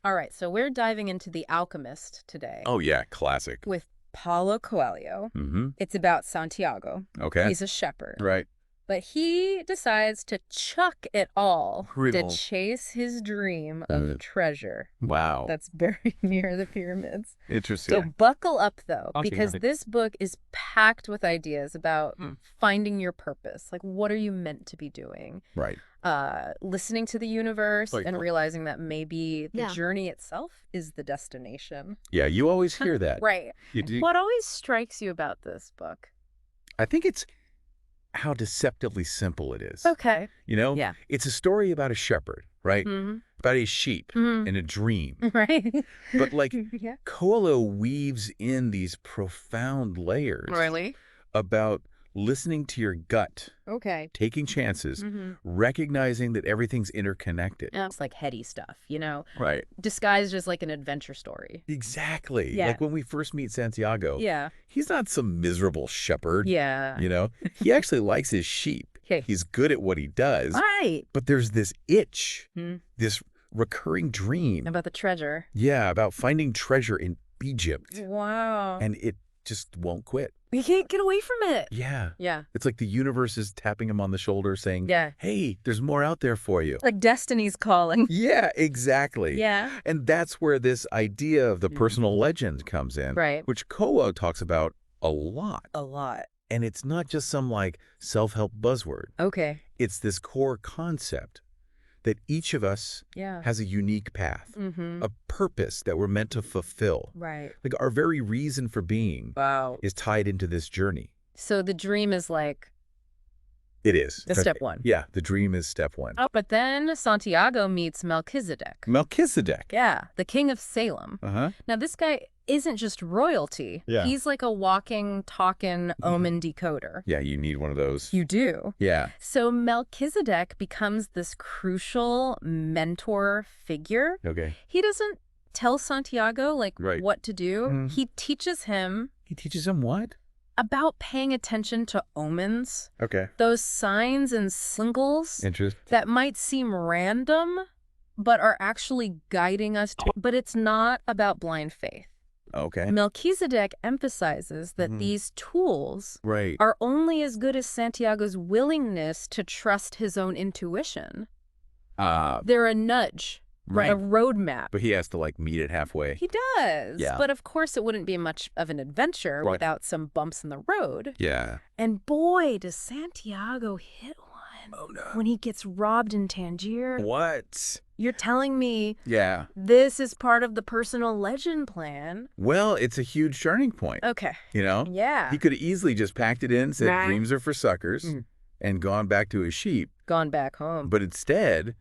All right, so we're diving into The Alchemist today Oh, yeah, classic. with Paulo Coelho. Mm-hmm. It's about Santiago. Okay. He's a shepherd. Right. But he decides to chuck it all to Riddle. chase his dream Uh, of treasure Wow. that's buried near the pyramids. Interesting. So buckle up, though, Okay, because got it. this book is packed with ideas about Mm. finding your purpose. Like, what are you meant to be doing? Right. Listening to the universe Like- and realizing that maybe the Yeah. journey itself is the destination. Yeah, you always hear that. Right. You do. What always strikes you about this book? I think it's how deceptively simple it is. Okay. You know? Yeah. It's a story about a shepherd, right? Mm-hmm. About a sheep and a dream. Right. But like yeah. Coelho weaves in these profound layers Really? about listening to your gut, Okay. taking chances, Mm-hmm. recognizing that everything's interconnected. It's like heady stuff, you know, Right. disguised as like an adventure story. Exactly. Yeah. Like when we first meet Santiago, Yeah. he's not some miserable shepherd. Yeah. You know, he actually likes his sheep. Okay. He's good at what he does. Right. But there's this itch, Hmm. this recurring dream. About the treasure. Yeah, about finding treasure in Egypt. Wow. And it just won't quit. We can't get away from it. Yeah. Yeah. It's like the universe is tapping him on the shoulder saying, Yeah. hey, there's more out there for you. Like destiny's calling. Yeah, exactly. Yeah. And that's where this idea of the personal legend comes in, Right. which Coelho talks about a lot. A lot. And it's not just some like self-help buzzword. Okay. It's this core concept that each of us Yeah. has a unique path, Mm-hmm. a purpose that we're meant to fulfill. Right. Like our very reason for being Wow. is tied into this journey. So the dream is like It is. the step one. Yeah, the dream is step one. Oh, but then Santiago meets Melchizedek. Melchizedek. Yeah, the king of Salem. Uh-huh. Now, this guy isn't just royalty. Yeah. He's like a walking, talking omen decoder. Yeah, you need one of those. You do. Yeah. So Melchizedek becomes this crucial mentor figure. Okay. He doesn't tell Santiago like Right. what to do. Mhm. He teaches him He teaches him what? about paying attention to omens, Okay. those signs and symbols Interest. that might seem random, but are actually guiding us to. But it's not about blind faith. Okay. Melchizedek emphasizes that Mhm. these tools Right. are only as good as Santiago's willingness to trust his own intuition. They're a nudge, Right. a roadmap. But he has to like meet it halfway. He does. Yeah. But of course, it wouldn't be much of an adventure Right. without some bumps in the road. Yeah. And boy, does Santiago hit one Oh no. when he gets robbed in Tangier. What? You're telling me Yeah. this is part of the personal legend plan? Well, it's a huge turning point. Okay. You know? Yeah. He could have easily just packed it in, said Nah. dreams are for suckers, Mm. and gone back to his sheep. Gone back home. But instead,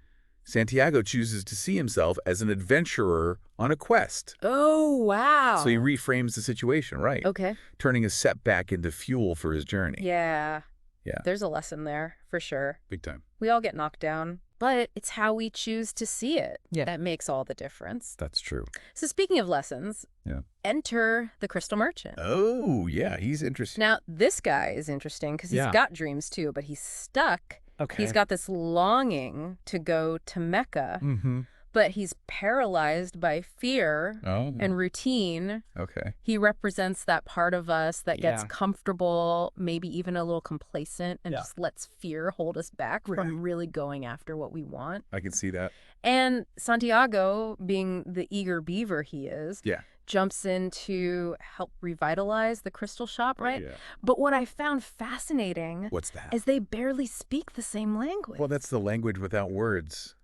Santiago chooses to see himself as an adventurer on a quest. Oh, wow. So he reframes the situation, right? Okay. Turning a setback into fuel for his journey. Yeah. Yeah. There's a lesson there, for sure. Big time. We all get knocked down, but it's how we choose to see it Yeah. that makes all the difference. That's true. So speaking of lessons, Yeah. enter the Crystal Merchant. Oh, yeah. He's interesting. Now, this guy is interesting because he's Yeah. got dreams too, but he's stuck. Okay. He's got this longing to go to Mecca, Mm-hmm. but he's paralyzed by fear Oh. and routine. Okay. He represents that part of us that gets Yeah. comfortable, maybe even a little complacent, and Yeah. just lets fear hold us back from really going after what we want. I can see that. And Santiago, being the eager beaver he is, Yeah. jumps in to help revitalize the crystal shop, right? Yeah. But what I found fascinating What's that? is they barely speak the same language. Well, that's the language without words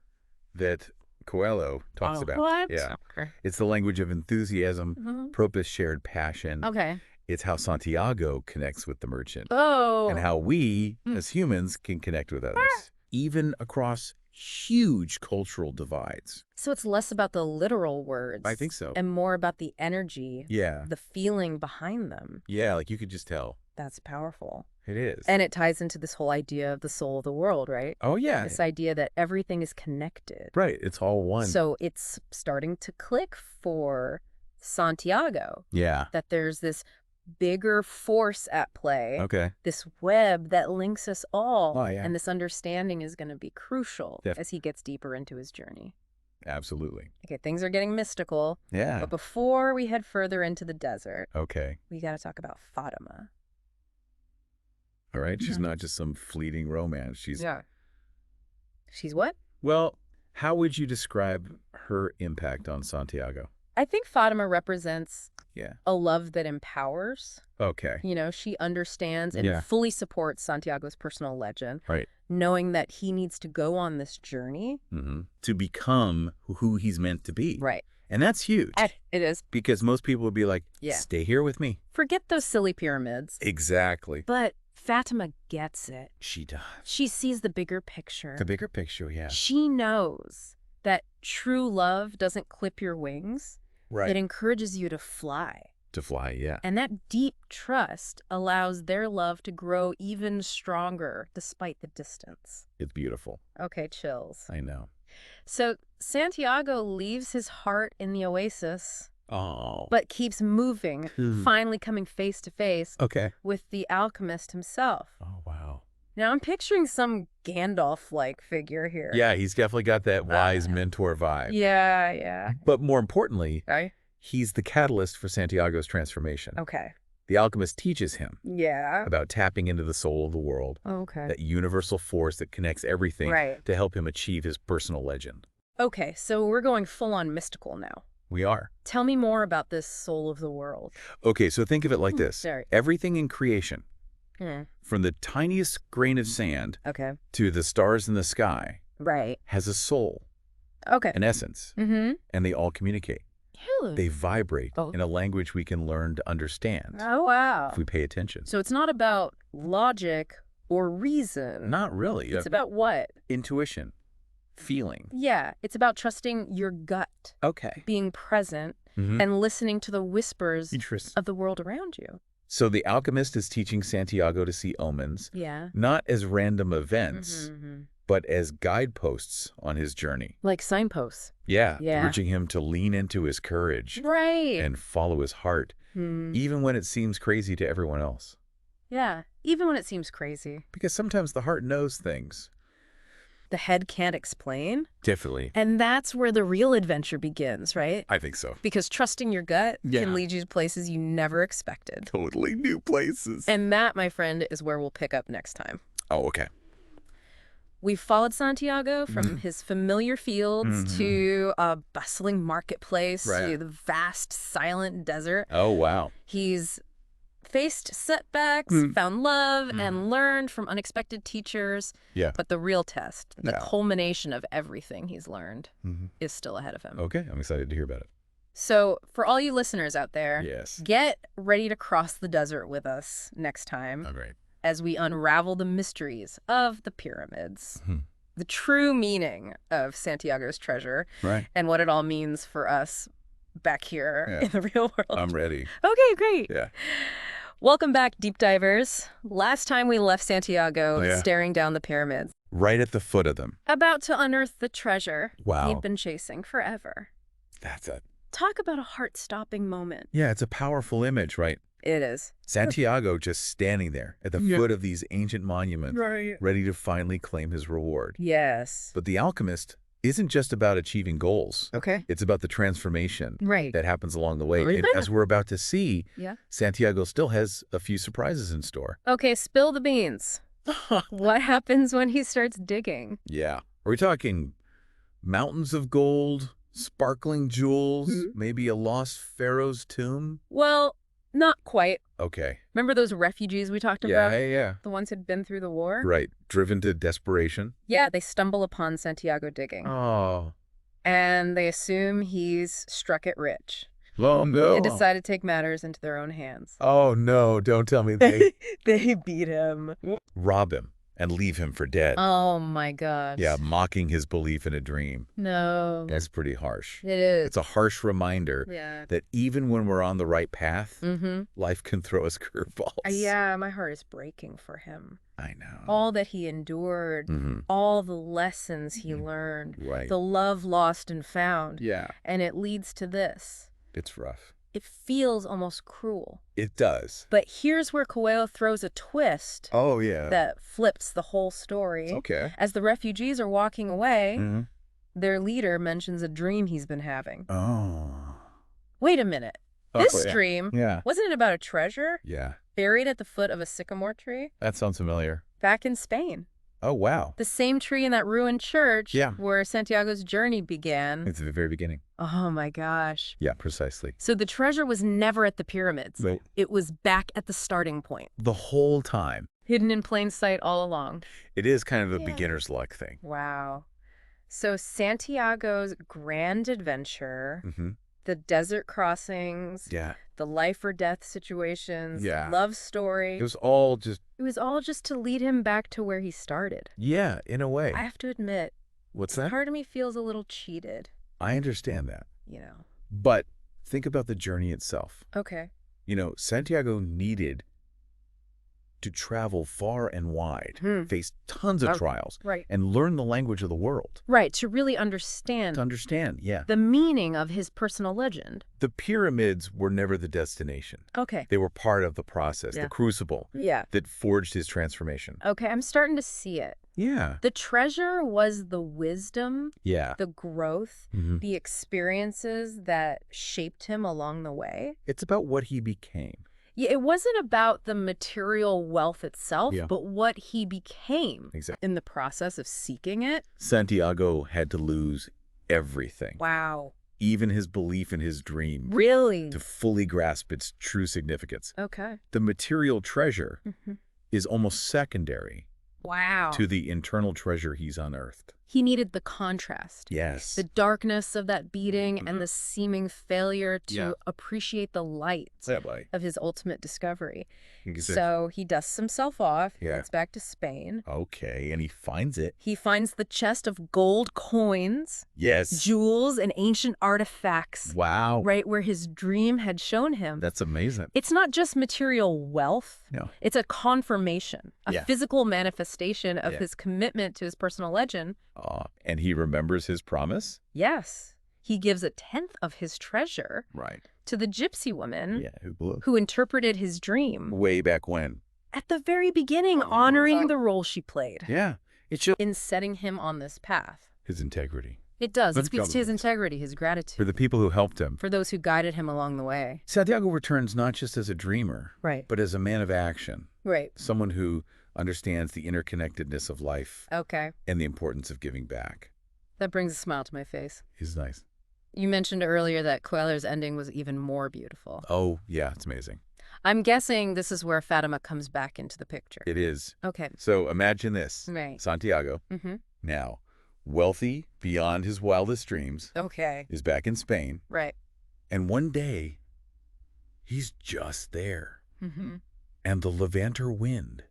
that Coelho talks about. What? Yeah. Okay. It's the language of enthusiasm, Mhm. purpose, shared passion. Okay. It's how Santiago connects with the merchant Oh. and how we, Mm. as humans, can connect with others, even across huge cultural divides. So it's less about the literal words. I think so. And more about the energy, Yeah. the feeling behind them. Yeah, like you could just tell. That's powerful. It is. And it ties into this whole idea of the soul of the world, right? oh, yeah. This idea that everything is connected. Right. It's all one. So it's starting to click for Santiago yeah. that there's this bigger force at play, Okay. this web that links us all. Oh, yeah. And this understanding is going to be crucial Def- as he gets deeper into his journey. Absolutely. Okay, things are getting mystical. Yeah. But before we head further into the desert, Okay. we got to talk about Fatima. All right. She's not just some fleeting romance. She's what? Well, how would you describe her impact on Santiago? I think Fatima represents Yeah. a love that empowers. Okay. You know, she understands and fully supports Santiago's personal legend, Right. knowing that he needs to go on this journey. To become who he's meant to be. Right. And that's huge. It is. Because most people would be like, stay here with me. Forget those silly pyramids. Exactly. But Fatima gets it. She does. She sees the bigger picture. The bigger picture, yeah. She knows that true love doesn't clip your wings. Right. It encourages you to fly. To fly, yeah. And that deep trust allows their love to grow even stronger despite the distance. It's beautiful. Okay, chills. I know. So Santiago leaves his heart in the oasis, but keeps moving, finally coming face to face with the alchemist himself. Oh, wow. Now I'm picturing some Gandalf-like figure here. Yeah, he's definitely got that wise mentor vibe. Yeah. But more importantly, he's the catalyst for Santiago's transformation. Okay. The alchemist teaches him Yeah. about tapping into the soul of the world, Okay. that universal force that connects everything to help him achieve his personal legend. Okay, so we're going full-on mystical now. We are. Tell me more about this soul of the world. Okay, so think of it like this. Sorry. Everything in creation, from the tiniest grain of sand to the stars in the sky, has a soul, an essence, and they all communicate. They vibrate in a language we can learn to understand. Oh, wow. If we pay attention. So it's not about logic or reason. Not really. It's about what? Intuition. Feeling. Yeah, it's about trusting your gut. Okay. Being present and listening to the whispers of the world around you. So the alchemist is teaching Santiago to see omens, not as random events, but as guideposts on his journey. Like signposts. Yeah, urging him to lean into his courage. Right. And follow his heart, even when it seems crazy to everyone else. Yeah, even when it seems crazy. Because sometimes the heart knows things the head can't explain. Definitely. And that's where the real adventure begins, right? I think so. Because trusting your gut can lead you to places you never expected. Totally new places. And that, my friend, is where we'll pick up next time. Oh, okay. We've followed Santiago from his familiar fields to a bustling marketplace to the vast, silent desert. Oh, wow. He's faced setbacks, found love, and learned from unexpected teachers. Yeah. But the real test, the culmination of everything he's learned, is still ahead of him. Okay, I'm excited to hear about it. So for all you listeners out there, yes, get ready to cross the desert with us next time. All right. As we unravel the mysteries of the pyramids, the true meaning of Santiago's treasure, and what it all means for us back here in the real world. I'm ready. Okay, great. Yeah. Welcome back, deep divers. Last time we left Santiago staring down the pyramids. Right at the foot of them. About to unearth the treasure Wow. he'd been chasing forever. That's it. Talk about a heart-stopping moment. Yeah, it's a powerful image, right? It is. Santiago just standing there at the foot of these ancient monuments, ready to finally claim his reward. Yes. But the alchemist isn't just about achieving goals. Okay. It's about the transformation that happens along the way. Right. And as we're about to see, Santiago still has a few surprises in store. Okay, spill the beans. What happens when he starts digging? Yeah. Are we talking mountains of gold, sparkling jewels, maybe a lost pharaoh's tomb? Well, not quite. Okay. Remember those refugees we talked about? Yeah. The ones who'd been through the war? Right. Driven to desperation? Yeah, they stumble upon Santiago digging. Oh. And they assume he's struck it rich. Oh, no. They decide to take matters into their own hands. Oh, no. Don't tell me they... They beat him. Rob him and leave him for dead. Oh, my gosh. Yeah, mocking his belief in a dream. No. That's pretty harsh. It is. It's a harsh reminder that even when we're on the right path, life can throw us curveballs. Yeah, my heart is breaking for him. I know. All that he endured, all the lessons he learned, Right. the love lost and found. Yeah. And it leads to this. It's rough. It feels almost cruel. It does. But here's where Coelho throws a twist Oh, yeah. that flips the whole story. Okay. As the refugees are walking away, their leader mentions a dream he's been having. Oh. Wait a minute. This dream, wasn't it about a treasure? Yeah. Buried at the foot of a sycamore tree? That sounds familiar. Back in Spain. Oh, wow. The same tree in that ruined church where Santiago's journey began. It's the very beginning. Oh, my gosh. Yeah, precisely. So the treasure was never at the pyramids. Right. It was back at the starting point. The whole time. Hidden in plain sight all along. It is kind of a beginner's luck thing. Wow. So Santiago's grand adventure, the desert crossings, the life or death situations, love story. It was all just to lead him back to where he started. Yeah, in a way. I have to admit. What's that? Part of me feels a little cheated. I understand that. You know. But think about the journey itself. Okay. You know, Santiago needed to travel far and wide, face tons of trials, and learn the language of the world. Right, to really understand. To understand, the meaning of his personal legend. The pyramids were never the destination. Okay. They were part of the process, the crucible that forged his transformation. Okay, I'm starting to see it. Yeah. The treasure was the wisdom, the growth, the experiences that shaped him along the way. It's about what he became. Yeah, it wasn't about the material wealth itself, but what he became in the process of seeking it. Santiago had to lose everything. Wow. Even his belief in his dream. Really? To fully grasp its true significance. Okay. The material treasure is almost secondary. Wow. To the internal treasure he's unearthed. He needed the contrast. Yes. The darkness of that beating and the seeming failure to appreciate the light of his ultimate discovery. So he dusts himself off, gets back to Spain. Okay, and he finds it. He finds the chest of gold coins, jewels, and ancient artifacts. Wow. Right where his dream had shown him. That's amazing. It's not just material wealth. No. It's a confirmation, a physical manifestation of his commitment to his personal legend. And he remembers his promise? Yes. He gives a tenth of his treasure to the gypsy woman who interpreted his dream. Way back when? At the very beginning, honoring the role she played. Yeah. It shows in setting him on this path. His integrity. It does. It speaks to his integrity, his gratitude. For the people who helped him. For those who guided him along the way. Santiago returns not just as a dreamer, but as a man of action. Right. Someone who understands the interconnectedness of life. Okay. And the importance of giving back. That brings a smile to my face. He's nice. You mentioned earlier that Coelho's ending was even more beautiful. Oh, yeah, it's amazing. I'm guessing this is where Fatima comes back into the picture. It is. Okay. So imagine this. Right. Santiago, now wealthy beyond his wildest dreams, is back in Spain. Right. And one day, he's just there. And the Levanter wind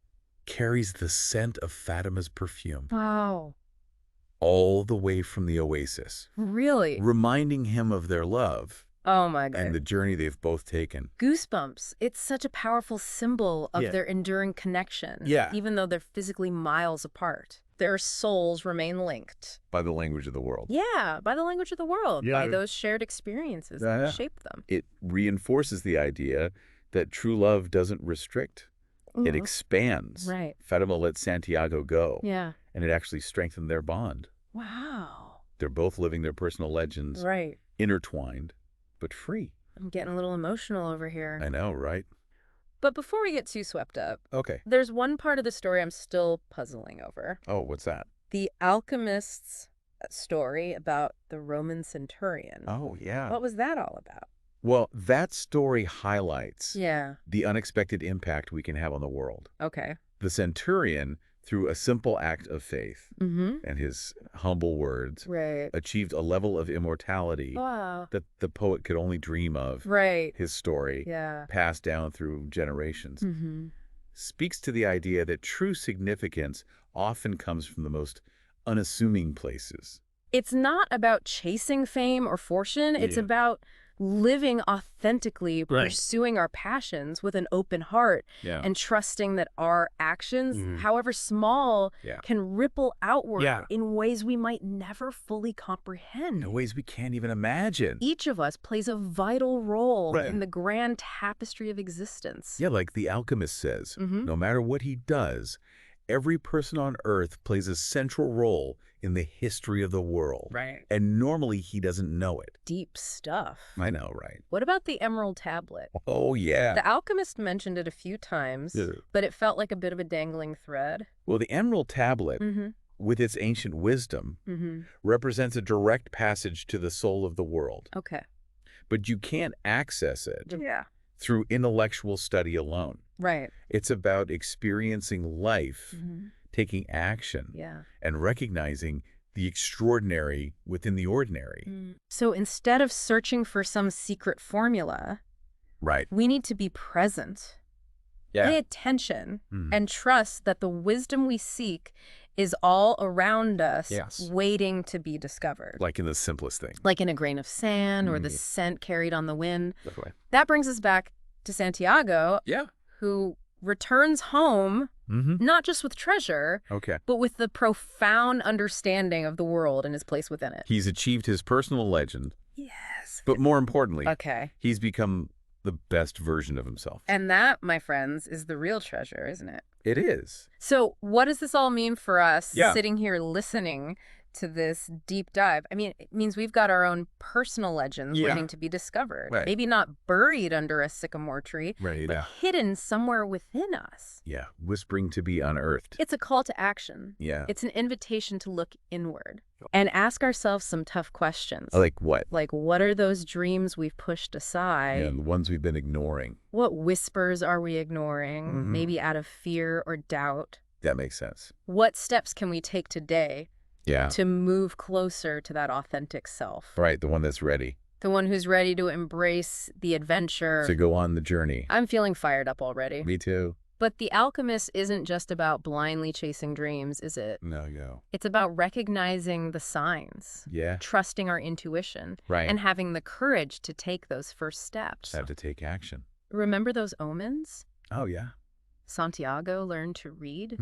carries the scent of Fatima's perfume. Wow. All the way from the oasis. Really? Reminding him of their love. Oh, my God. And the journey they've both taken. Goosebumps. It's such a powerful symbol of their enduring connection. Yeah. Even though they're physically miles apart. Their souls remain linked. By the language of the world. Yeah, by the language of the world. By those shared experiences that shaped them. It reinforces the idea that true love doesn't restrict. It expands. Right. Fatima lets Santiago go. Yeah. And it actually strengthened their bond. Wow. They're both living their personal legends. Right. Intertwined, but free. I'm getting a little emotional over here. I know, right? But before we get too swept up, there's one part of the story I'm still puzzling over. Oh, what's that? The Alchemist's story about the Roman centurion. Oh, yeah. What was that all about? Well, that story highlights the unexpected impact we can have on the world. Okay. The centurion, through a simple act of faith and his humble words, achieved a level of immortality that the poet could only dream of. His story, passed down through generations, speaks to the idea that true significance often comes from the most unassuming places. It's not about chasing fame or fortune. It's about living authentically, pursuing our passions with an open heart and trusting that our actions, however small, can ripple outward in ways we might never fully comprehend. In ways we can't even imagine. Each of us plays a vital role in the grand tapestry of existence. Yeah, like the Alchemist says, no matter what he does, every person on earth plays a central role in the history of the world. Right. And normally he doesn't know it. Deep stuff. I know, right? What about the Emerald Tablet? Oh, yeah. The Alchemist mentioned it a few times, but it felt like a bit of a dangling thread. Well, the Emerald Tablet, with its ancient wisdom, represents a direct passage to the soul of the world. Okay. But you can't access it through intellectual study alone. Right. It's about experiencing life, taking action, and recognizing the extraordinary within the ordinary. So instead of searching for some secret formula, we need to be present, pay attention, and trust that the wisdom we seek is all around us, waiting to be discovered. Like in the simplest thing. Like in a grain of sand or the scent carried on the wind. That brings us back to Santiago, who returns home, not just with treasure, but with the profound understanding of the world and his place within it. He's achieved his personal legend. Yes. But more importantly, he's become the best version of himself. And that, my friends, is the real treasure, isn't it? It is. So what does this all mean for us sitting here listening to this deep dive? I mean, it means we've got our own personal legends waiting to be discovered. Maybe not buried under a sycamore tree, but hidden somewhere within us. Yeah, whispering to be unearthed. It's a call to action. Yeah. It's an invitation to look inward and ask ourselves some tough questions. Like what? Like, what are those dreams we've pushed aside? Yeah, the ones we've been ignoring. What whispers are we ignoring? Maybe out of fear or doubt. That makes sense. What steps can we take today to move closer to that authentic self? Right, the one that's ready. The one who's ready to embrace the adventure. To go on the journey. I'm feeling fired up already. Me too. But The Alchemist isn't just about blindly chasing dreams, is it? No. It's about recognizing the signs. Yeah. Trusting our intuition. Right. And having the courage to take those first steps. Have to take action. Remember those omens? Oh, yeah. Santiago learned to read.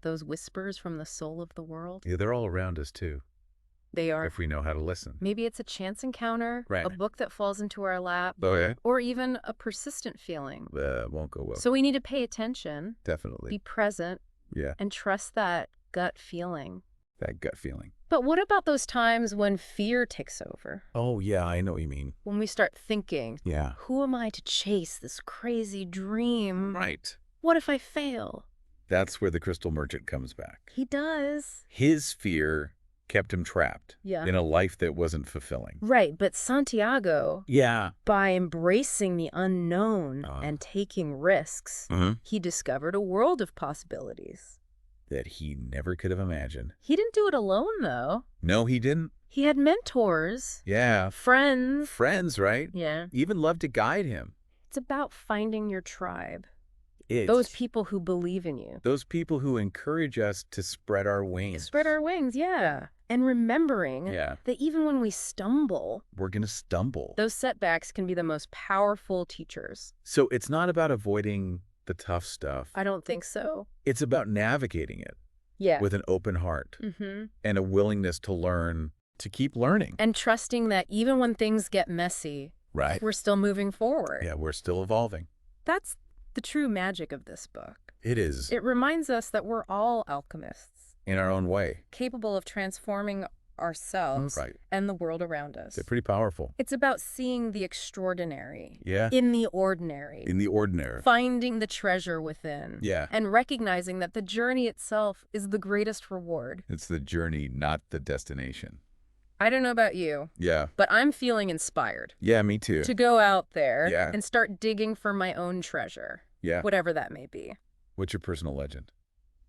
Those whispers from the soul of the world. Yeah, they're all around us, too. They are. If we know how to listen. Maybe it's a chance encounter, a book that falls into our lap, or even a persistent feeling. Won't go well. So we need to pay attention. Definitely. Be present. Yeah. And trust that gut feeling. That gut feeling. But what about those times when fear takes over? Oh, yeah, I know what you mean. When we start thinking, who am I to chase this crazy dream? Right. What if I fail? That's where the crystal merchant comes back. He does. His fear kept him trapped in a life that wasn't fulfilling. Right, but Santiago, by embracing the unknown and taking risks, he discovered a world of possibilities. That he never could have imagined. He didn't do it alone, though. No, he didn't. He had mentors. Yeah. Friends. Friends, right? Yeah. Even loved to guide him. It's about finding your tribe. Those people who believe in you. Those people who encourage us to spread our wings. Spread our wings, yeah. And remembering that even when we stumble, we're going to stumble. Those setbacks can be the most powerful teachers. So it's not about avoiding the tough stuff. I don't think so. It's about navigating it. With an open heart. And a willingness to learn, to keep learning. And trusting that even when things get messy, we're still moving forward. Yeah, we're still evolving. That's the true magic of this book. It is. It reminds us that we're all alchemists. In our own way. Capable of transforming ourselves and the world around us. They're pretty powerful. It's about seeing the extraordinary in the ordinary. In the ordinary. Finding the treasure within. Yeah. And recognizing that the journey itself is the greatest reward. It's the journey, not the destination. I don't know about you. Yeah. But I'm feeling inspired. Yeah, me too. To go out there and start digging for my own treasure. Yeah. Whatever that may be. What's your personal legend?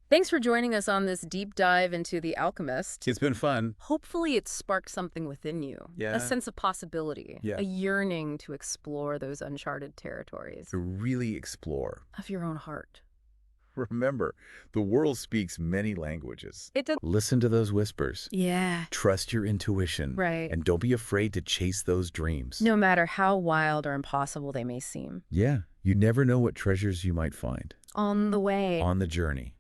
Thanks for joining us on this deep dive into The Alchemist. It's been fun. Hopefully it sparked something within you. Yeah. A sense of possibility. Yeah. A yearning to explore those uncharted territories. To really explore. Of your own heart. Remember, the world speaks many languages. It does. Listen to those whispers. Yeah. Trust your intuition. Right. And don't be afraid to chase those dreams. No matter how wild or impossible they may seem. Yeah. You never know what treasures you might find. On the way. On the journey.